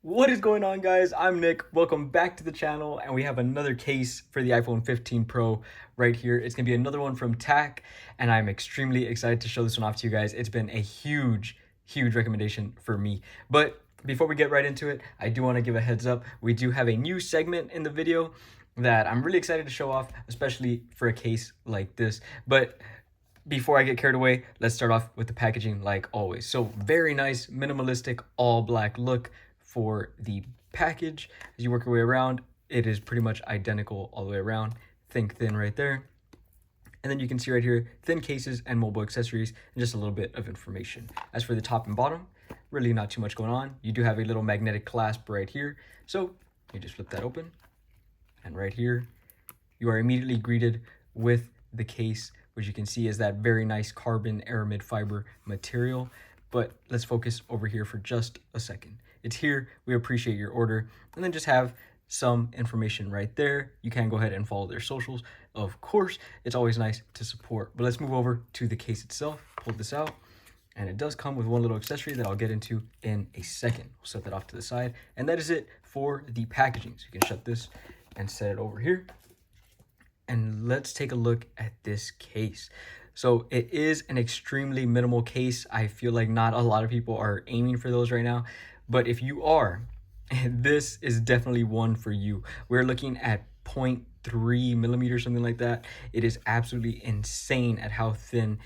What is going on, guys? I'm Nick. Welcome back to the channel, and we have another case for the iPhone 15 Pro right here. It's gonna be another one from TAC, and I'm extremely excited to show this one off to you guys. It's been a huge recommendation for me. But before we get right into it, I do want to give a heads up. We do have a new segment in the video that I'm really excited to show off, especially for a case like this. But before I get carried away, let's start off with the packaging like always. So very nice, minimalistic, all black look for the package. As you work your way around, it is pretty much identical all the way around. Think thin right there. And then you can see right here, thin cases and mobile accessories, and just a little bit of information. As for the top and bottom, really not too much going on. You do have a little magnetic clasp right here. So you just flip that open. And right here, you are immediately greeted with the case, which you can see is that very nice carbon aramid fiber material. But let's focus over here for just a second. It's here. We appreciate your order. And then just have some information right there. You can go ahead and follow their socials. Of course, it's always nice to support. But let's move over to the case itself. Pull this out. And it does come with one little accessory that I'll get into in a second. We'll set that off to the side. And that is it for the packaging. So you can shut this and set it over here. And let's take a look at this case. So it is an extremely minimal case. I feel like not a lot of people are aiming for those right now. But if you are, this is definitely one for you. We're looking at 0.3 millimeters, something like that. It is absolutely insane at how thin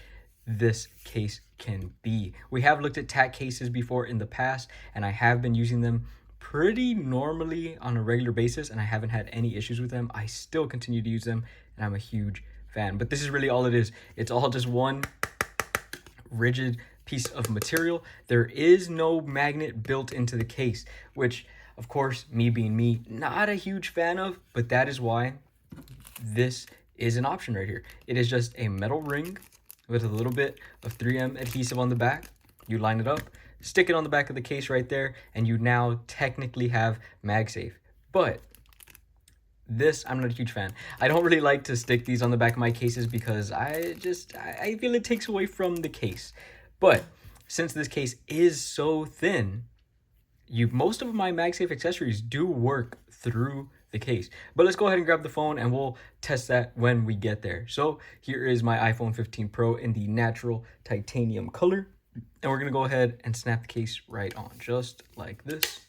this case can be. We have looked at TAC cases before in the past, and I have been using them pretty normally on a regular basis, and I haven't had any issues with them. I still continue to use them, and I'm a huge fan. But this is really all it is. It's all just one rigid piece of material. There is no magnet built into the case, which, of course, me being me, not a huge fan of, but that is why this is an option right here. It is just a metal ring with a little bit of 3M adhesive on the back. You line it up, stick it on the back of the case right there, and you now technically have MagSafe. But this, I'm not a huge fan. I don't really like to stick these on the back of my cases because I feel it takes away from the case. But since this case is so thin, most of my MagSafe accessories do work through the case. But let's go ahead and grab the phone and we'll test that when we get there. So here is my iPhone 15 Pro in the natural titanium color. And we're gonna go ahead and snap the case right on, just like this.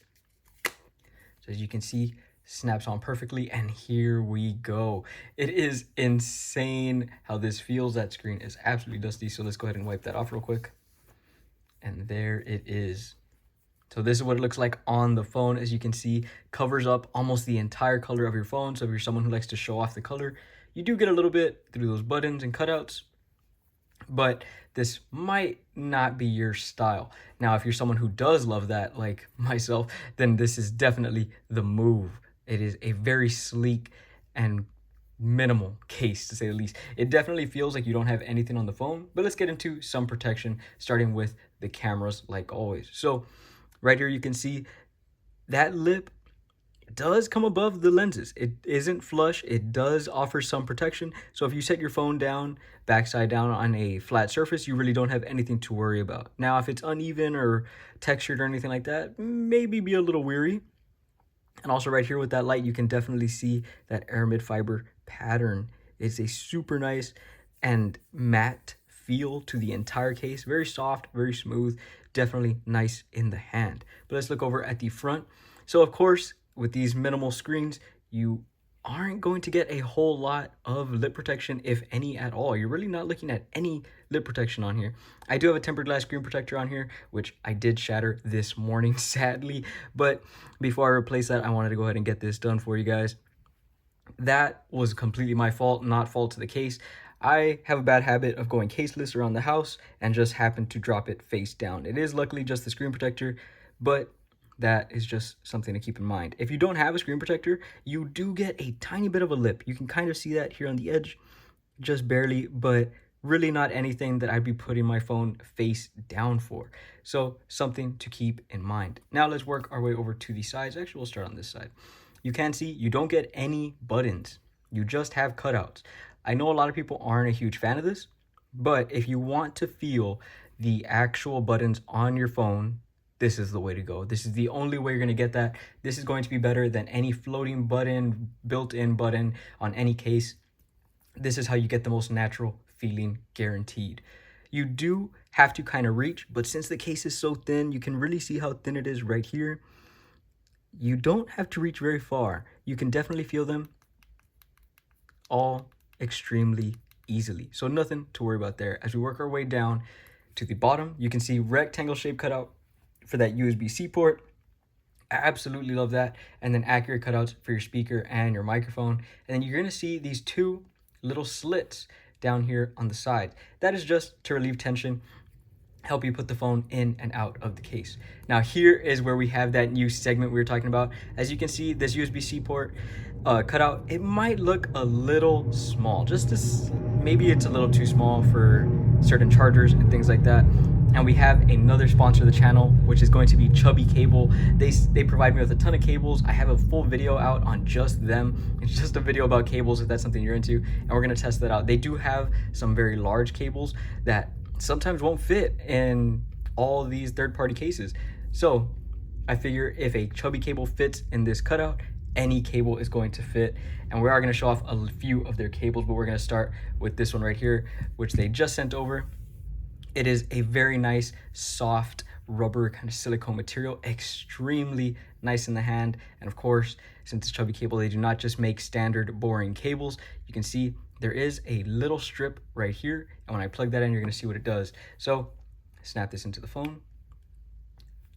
So as you can see, snaps on perfectly, and here we go. It is insane how this feels. That screen is absolutely dusty, so let's go ahead and wipe that off real quick. And there it is. So this is what it looks like on the phone. As you can see, covers up almost the entire color of your phone. So if you're someone who likes to show off the color, you do get a little bit through those buttons and cutouts, but this might not be your style. Now, if you're someone who does love that, like myself, then this is definitely the move. It is a very sleek and minimal case, to say the least. It definitely feels like you don't have anything on the phone, but let's get into some protection, starting with the cameras like always. So right here, you can see that lip does come above the lenses. It isn't flush. It does offer some protection. So if you set your phone down, backside down on a flat surface, you really don't have anything to worry about. Now, if it's uneven or textured or anything like that, maybe be a little weary. And also right here with that light, you can definitely see that aramid fiber pattern. It's a super nice and matte feel to the entire case. Very soft, very smooth, definitely nice in the hand. But let's look over at the front. So of course, with these minimal screens, you aren't going to get a whole lot of lip protection, if any at all. You're really not looking at any lip protection on here. I do have a tempered glass screen protector on here, which I did shatter this morning, sadly. But before I replace that, I wanted to go ahead and get this done for you guys. That was completely my fault, not fault to the case. I have a bad habit of going caseless around the house and just happen to drop it face down. It is luckily just the screen protector, but that is just something to keep in mind. If you don't have a screen protector, you do get a tiny bit of a lip. You can kind of see that here on the edge, just barely, but really not anything that I'd be putting my phone face down for. So something to keep in mind. Now let's work our way over to the sides. Actually, we'll start on this side. You can see you don't get any buttons. You just have cutouts. I know a lot of people aren't a huge fan of this, but if you want to feel the actual buttons on your phone, this is the way to go. This is the only way you're going to get that. This is going to be better than any floating button, built-in button on any case. This is how you get the most natural feeling, guaranteed. You do have to kind of reach, but since the case is so thin, you can really see how thin it is right here. You don't have to reach very far. You can definitely feel them all extremely easily. So nothing to worry about there. As we work our way down to the bottom, you can see rectangle shape cutout for that USB-C port. I absolutely love that. And then accurate cutouts for your speaker and your microphone. And then you're going to see these two little slits down here on the side. That is just to relieve tension, help you put the phone in and out of the case. Now here is where we have that new segment we were talking about. As you can see, this USB-C port cutout, it might look a little small, maybe it's a little too small for certain chargers and things like that. And we have another sponsor of the channel, which is going to be Chubby Cable. They provide me with a ton of cables. I have a full video out on just them. It's just a video about cables if that's something you're into, and we're gonna test that out. They do have some very large cables that sometimes won't fit in all these third-party cases. So I figure if a Chubby Cable fits in this cutout, any cable is going to fit. And we are gonna show off a few of their cables, but we're gonna start with this one right here, which they just sent over. It is a very nice, soft, rubber kind of silicone material, extremely nice in the hand. And of course, since it's Chubby Cable, they do not just make standard boring cables. You can see there is a little strip right here. And when I plug that in, you're gonna see what it does. So snap this into the phone,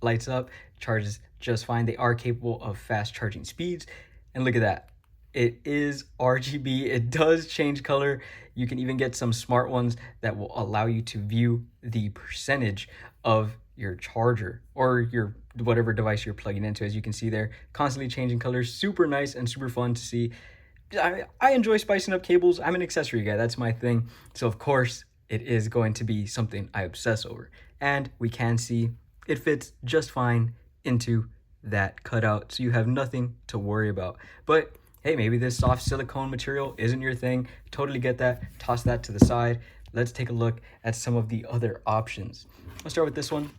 lights up, charges just fine. They are capable of fast charging speeds. And look at that. It is RGB. It does change color. You can even get some smart ones that will allow you to view the percentage of your charger or your whatever device you're plugging into. As you can see there, constantly changing colors. Super nice and super fun to see. I enjoy spicing up cables. I'm an accessory guy. That's my thing. So of course, it is going to be something I obsess over. And we can see it fits just fine into that cutout. So you have nothing to worry about. But hey, maybe this soft silicone material isn't your thing. Totally get that. Toss that to the side. Let's take a look at some of the other options. Let's start with this one.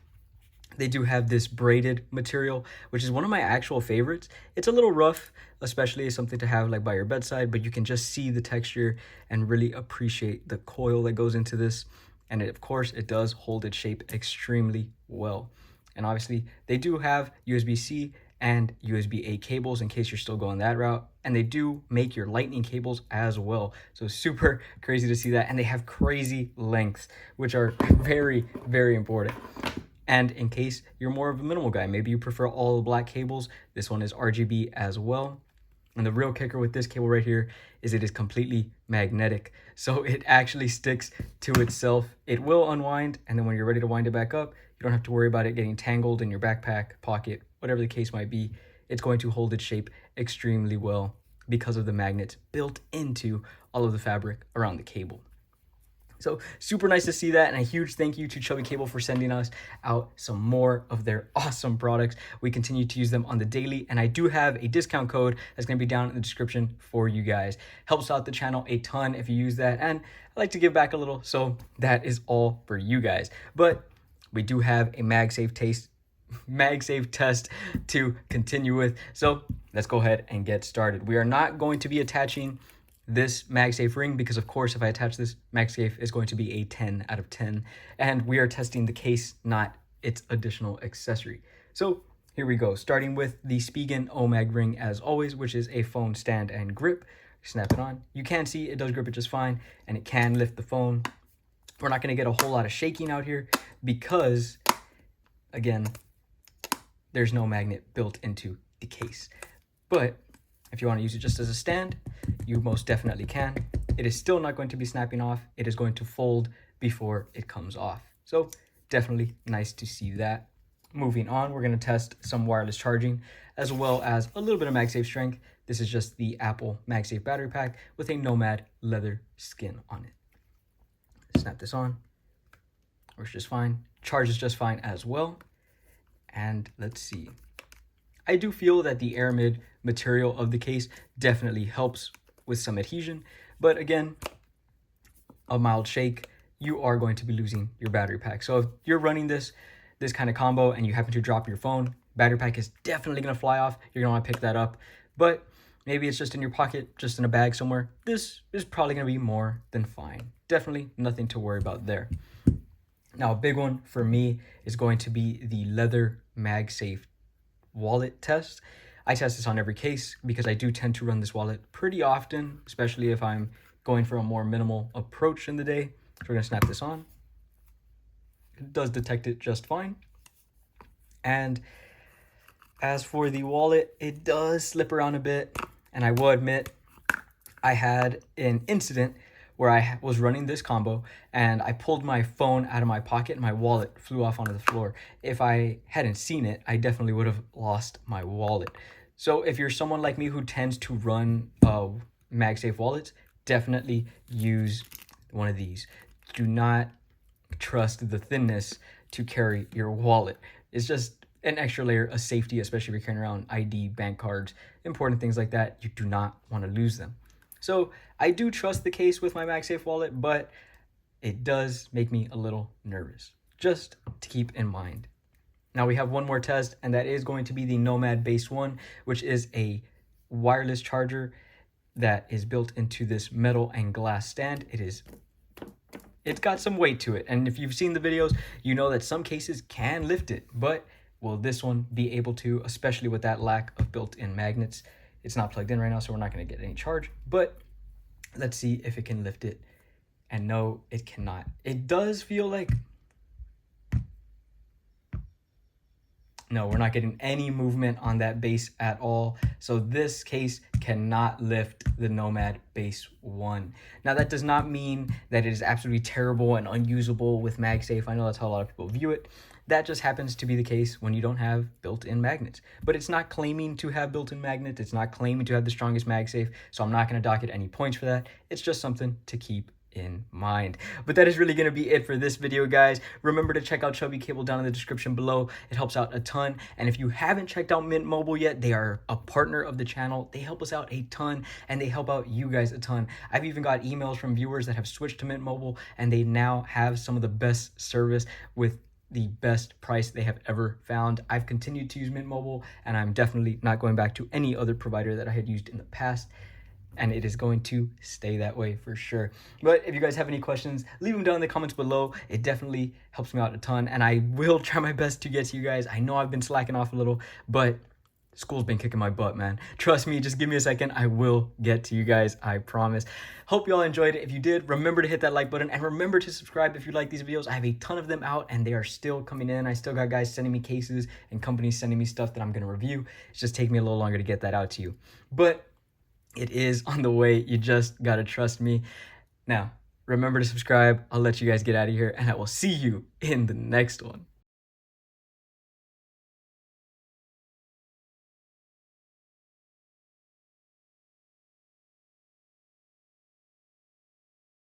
They do have this braided material, which is one of my actual favorites. It's a little rough, especially something to have like by your bedside, but you can just see the texture and really appreciate the coil that goes into this. And of course, it does hold its shape extremely well. And obviously, they do have USB-C and USB-A cables in case you're still going that route. And they do make your lightning cables as well. So super crazy to see that. And they have crazy lengths, which are very, very important. And in case you're more of a minimal guy, maybe you prefer all the black cables, this one is RGB as well. And the real kicker with this cable right here is it is completely magnetic. So it actually sticks to itself. It will unwind, and then when you're ready to wind it back up, you don't have to worry about it getting tangled in your backpack, pocket, whatever the case might be. It's going to hold its shape extremely well because of the magnets built into all of the fabric around the cable. So super nice to see that, and a huge thank you to Chubby Cable for sending us out some more of their awesome products. We continue to use them on the daily, and I do have a discount code that's going to be down in the description for you guys. Helps out the channel a ton if you use that, and I like to give back a little, so that is all for you guys. But we do have a MagSafe test to continue with, so let's go ahead and get started. We are not going to be attaching this MagSafe ring because of course if I attach this, MagSafe is going to be a 10 out of 10, and we are testing the case, not its additional accessory. So here we go, starting with the Spigen OMAG ring as always, which is a phone stand and grip. Snap it on. You can see it does grip it just fine, and it can lift the phone. We're not going to get a whole lot of shaking out here because again, there's no magnet built into the case. But if you want to use it just as a stand, you most definitely can. It is still not going to be snapping off. It is going to fold before it comes off. So definitely nice to see that. Moving on, we're going to test some wireless charging as well as a little bit of MagSafe strength. This is just the Apple MagSafe battery pack with a Nomad leather skin on it. Snap this on. Works just fine. Charges just fine as well. And let's see. I do feel that the aramid material of the case definitely helps with some adhesion, but again, a mild shake, you are going to be losing your battery pack. So if you're running this, this kind of combo and you happen to drop your phone, battery pack is definitely going to fly off. You're going to want to pick that up. But maybe it's just in your pocket, just in a bag somewhere. This is probably going to be more than fine. Definitely nothing to worry about there. Now, a big one for me is going to be the leather MagSafe wallet test. I test this on every case because I do tend to run this wallet pretty often, especially if I'm going for a more minimal approach in the day. So we're going to snap this on. It does detect it just fine. And as for the wallet, it does slip around a bit. And I will admit, I had an incident where I was running this combo and I pulled my phone out of my pocket and my wallet flew off onto the floor. If I hadn't seen it, I definitely would have lost my wallet. So if you're someone like me who tends to run MagSafe wallets, definitely use one of these. Do not trust the thinness to carry your wallet. It's just an extra layer of safety, especially if you're carrying around ID, bank cards, important things like that. You do not want to lose them. So I do trust the case with my MagSafe wallet, but it does make me a little nervous, just to keep in mind. Now we have one more test, and that is going to be the Nomad Base One, which is a wireless charger that is built into this metal and glass stand. It's got some weight to it, and if you've seen the videos, you know that some cases can lift it, but will this one be able to, especially with that lack of built-in magnets? It's not plugged in right now, so we're not going to get any charge, but let's see if it can lift it. And no, it cannot. It does feel like... No, we're not getting any movement on that base at all. So this case cannot lift the Nomad Base One. Now that does not mean that it is absolutely terrible and unusable with MagSafe. I know that's how a lot of people view it. That just happens to be the case when you don't have built-in magnets. But it's not claiming to have built-in magnets. It's not claiming to have the strongest MagSafe. So I'm not going to dock it any points for that. It's just something to keep in mind. But that is really going to be it for this video, guys. Remember to check out Chubby Cable down in the description below. It helps out a ton. And if you haven't checked out Mint Mobile yet, they are a partner of the channel. They help us out a ton, and they help out you guys a ton. I've even got emails from viewers that have switched to Mint Mobile, and they now have some of the best service with the best price they have ever found. I've continued to use Mint Mobile, and I'm definitely not going back to any other provider that I had used in the past. And it is going to stay that way for sure. But if you guys have any questions, leave them down in the comments below. It definitely helps me out a ton, and I will try my best to get to you guys. I know I've been slacking off a little, but school's been kicking my butt, man. Trust me, just give me a second. I will get to you guys, I promise. Hope you all enjoyed it. If you did, remember to hit that like button, and remember to subscribe if you like these videos. I have a ton of them out, and they are still coming in. I still got guys sending me cases and companies sending me stuff that I'm going to review. It's just taking me a little longer to get that out to you. But it is on the way. You just gotta trust me. Now, remember to subscribe. I'll let you guys get out of here, and I will see you in the next one.